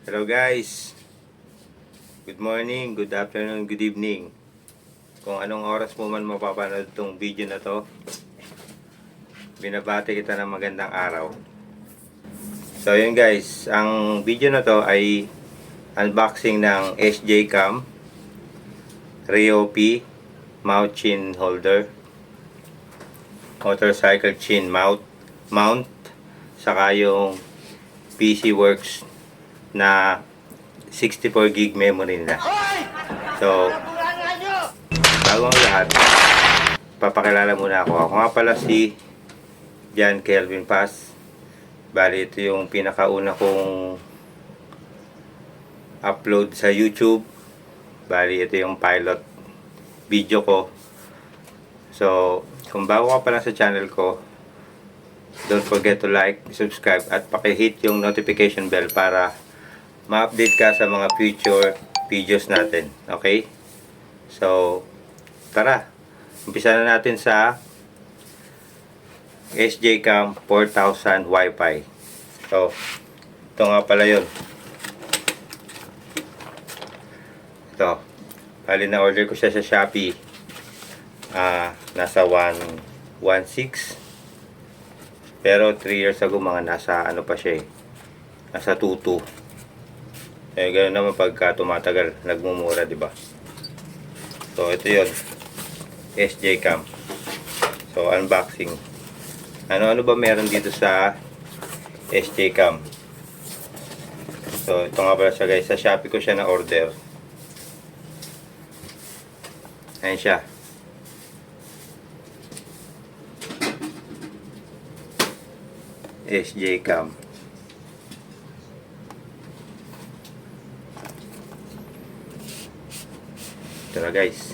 Hello guys, good morning, good afternoon, good evening. Kung anong oras mo man mapapanood itong video na to, binabati kita ng magandang araw. So yun guys, ang video na to ay unboxing ng SJ Cam Rio P mount chin holder, motorcycle chin mount, saka yung PC Works na 64 gig memory nila. So, bago ang lahat, papakilala muna ako. Ako nga pala si John Kelvin Paz. Bali, ito yung pinakauna kong upload sa YouTube. Bali, ito yung pilot video ko. So, kung bago ka pala sa channel ko, don't forget to like, subscribe, at paki-hit yung notification bell para ma-update ka sa mga future videos natin. Okay? So, tara. Umpisa na natin sa SJ Cam 4000 Wi-Fi. So, ito nga pala yun. Ito. Bali na order ko siya sa Shopee. Nasa 116. Pero 3 years ago mga nasa ano pa siya eh. Nasa 22. Eh, ganoon naman pagka tumatagal, nagmumura, di ba? So, ito yun. SJ Cam. So, unboxing. Ano ba meron dito sa SJ Cam? So, ito nga pala siya guys. Sa Shopee ko siya na-order. Ayan siya. SJ Cam. Ito na guys.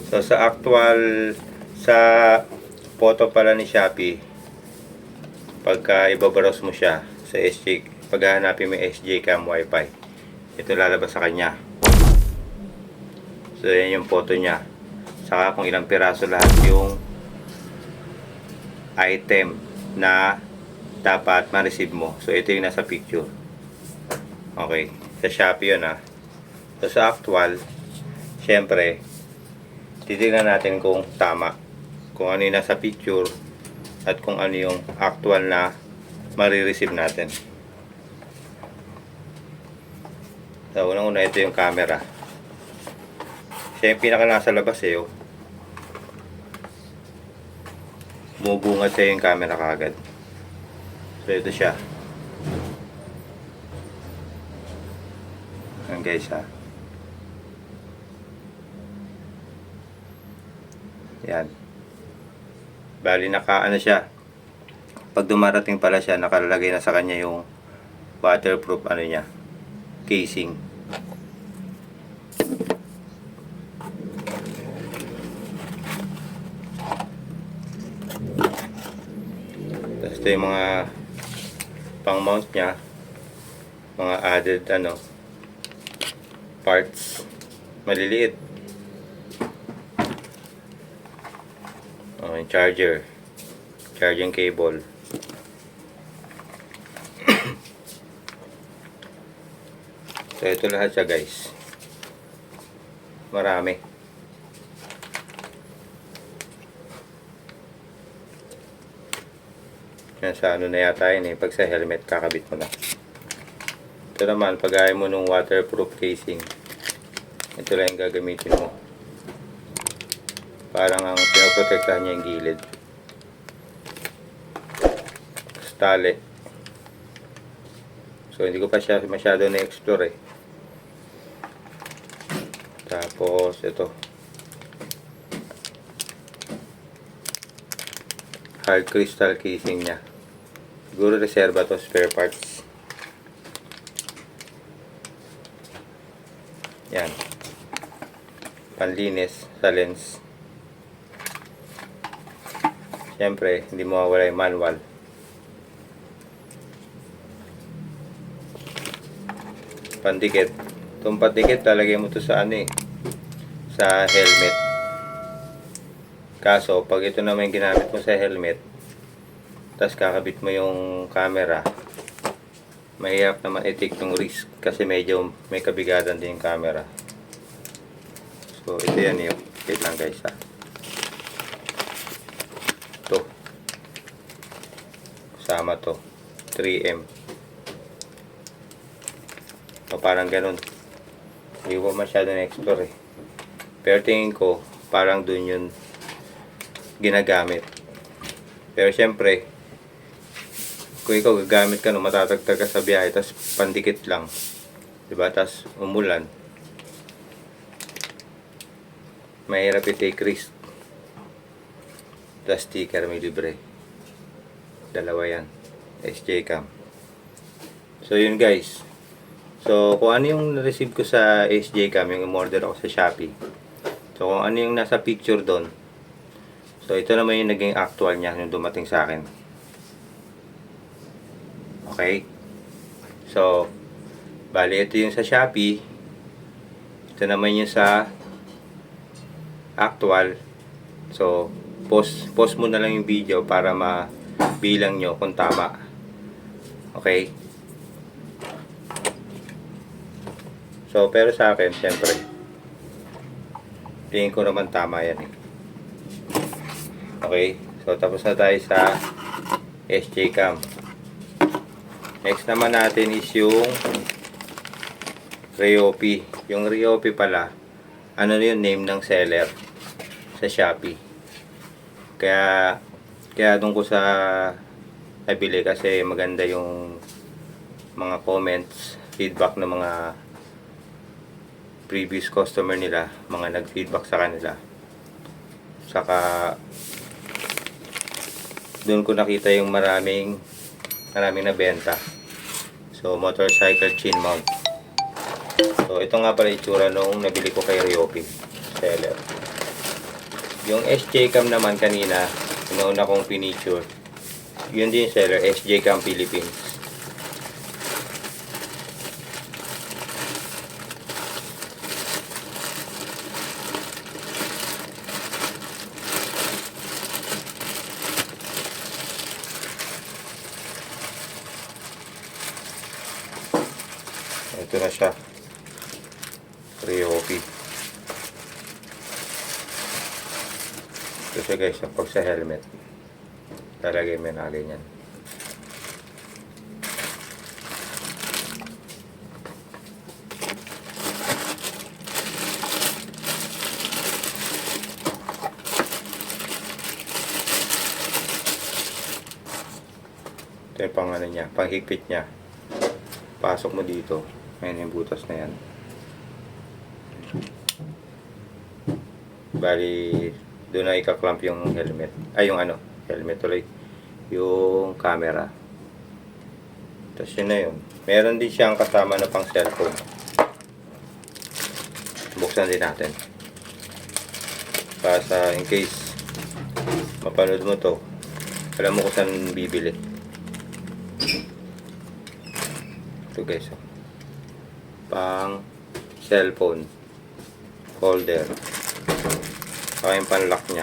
So sa actual sa photo pala ni Shopee, pagka ibabaros mo siya sa SJ, paghahanapin mo yung SJ Cam Wi-Fi, ito lalabas sa kanya. So yan yung photo niya. Saka kung ilang piraso lahat yung item na dapat ma-receive mo. So ito yung nasa picture. Okay. Sa Shopee yun ha. So sa actual, syempre, titignan natin kung tama. Kung ano yung nasa picture at kung ano yung actual na marireceive natin. So unang-una ito yung camera. Siya yung pinaka nasa labas eh. Oh. Bumubungad siya yung camera kagad. So ito siya. Ayan guys ha. Yan. Bali naka ano siya. Pag dumarating pala siya, nakalagay na sa kanya yung waterproof ano niya, casing. Tapos ito yung mga pang mount niya, mga added ano parts, maliliit. Yung charging cable. So ito lahat siya guys, marami. Yan sa ano na yata yun eh, pag sa helmet kakabit mo na. Ito naman pag ayaw mo nung waterproof casing, ito lang yung gagamitin mo. Parang ang pinoprotektahan niya yung gilid. Tali. So hindi ko pa siya masyado na-explore eh. Tapos ito, hard crystal casing niya. Siguro reserva to, spare parts. Yan. Panlinis sa lens. Siyempre, hindi mo mawala yung manual. Pandikit. Itong pandikit, talagay mo to sa ano eh, sa helmet. Kaso, pag ito naman yung ginamit mo sa helmet, tapos kakabit mo yung camera, mahirap naman i-take yung risk kasi medyo may kabigadan din yung camera. So, ito yan yun. Wait lang guys ha. Ito. Sama to. 3M. O parang ganun. Hindi ko masyado na-explore eh. Pero tingin ko, parang dun yun ginagamit. Pero syempre, kung ikaw gagamit ka no, matatagtag ka sa biyahe, tapos pandikit lang. Diba? Tapos umulan. Mahirap i-take risk. The sticker may libre. Dalawa yan. SJ Cam. So yun guys. So kung ano yung receive ko sa SJ Cam, yung umorder ako sa Shopee. So kung ano yung nasa picture doon. So ito naman yung naging actual niya yung dumating sa akin. Okay. So bali ito yung sa Shopee. Ito naman yung sa actual. So post mo na lang yung video para mabilang nyo kung tama. Okay. So pero sa akin syempre tingin ko naman tama yan eh. Okay. So tapos na tayo sa SJ Cam. Next naman natin is yung Ryobi. Yung Ryobi pala, ano yung name ng seller sa Shopee. Kaya doon ko sa nabili kasi maganda yung mga comments, feedback ng mga previous customer nila, mga nag-feedback sa kanila. Saka doon ko nakita yung maraming nabenta. So motorcycle chin mount. So ito nga pala itsura nung nabili ko kay Ryobi seller. Yung SJ Cam naman kanina, inauna kong pinicture. Yun din seller, SJ Cam Philippines. Ito na siya. Ryobi. Ito siya guys, pag sa helmet. Talagay mo na ganyan. Ito yung pang ano niya, panghigpit niya. Pasok mo dito. Ayan yung butas na yan. Bali, doon na ikaklamp yung helmet. Ay, yung ano, helmet ulit. Yung camera. Tapos yun na yun. Meron din siyang kasama na pang cellphone. Buksan din natin. Para sa in case mapanood mo to, alam mo kung saan bibili. Ito guys. Pang cellphone holder. Saka yung panlock niya.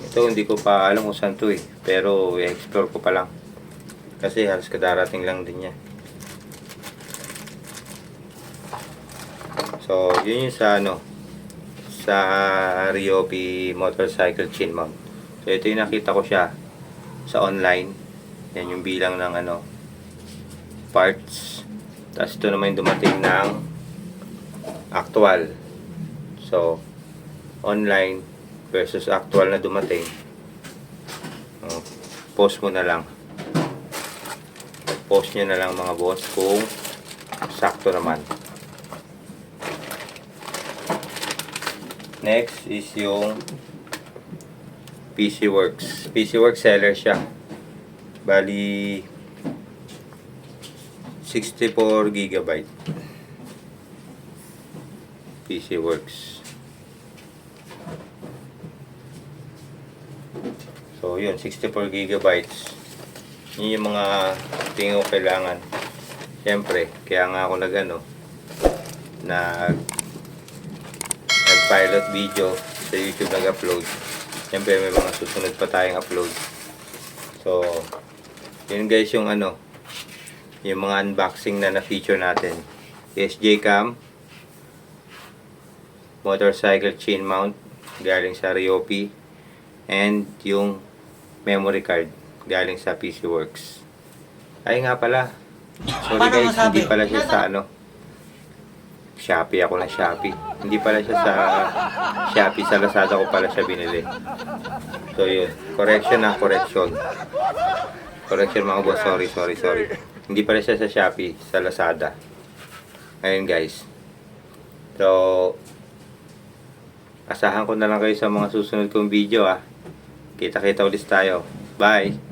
Ito hindi ko pa alam kung saan to eh. Pero i-explore ko pa lang. Kasi halos kadarating lang din niya. So yun yung sa ano, sa Ryobi motorcycle chin mount. So ito yung nakita ko siya sa online. Yan yung bilang ng ano, parts. Tapos ito naman yung dumating ng actual. So online versus actual na dumating. Post mo na lang. Post nyo na lang mga boss kung sakto naman. Next is yung PC Works. PC Works seller siya. Bali 64 GB. PC Works. So yun, 64 GB. Yun yung mga tingin ko kailangan. Siyempre, kaya nga ako nag pilot video sa YouTube nag-upload. Siyempre may mga susunod pa tayong upload. So, yun guys yung ano, yung mga unboxing na na-feature natin. SJ Cam, motorcycle chain mount galing sa Ryobi, and yung memory card galing sa PC Works. Ay nga pala, sorry Paano guys, masabi? hindi pala siya sa ano, Shopee ako na Shopee. Hindi pala siya sa Shopee, sa Lazada ko pala siya binili. So yun, correction mga boss, sorry. Hindi pala siya sa Shopee, sa Lazada. Ayun guys. So, asahan ko na lang kayo sa mga susunod kong video ah. Kita-kita ulit tayo. Bye!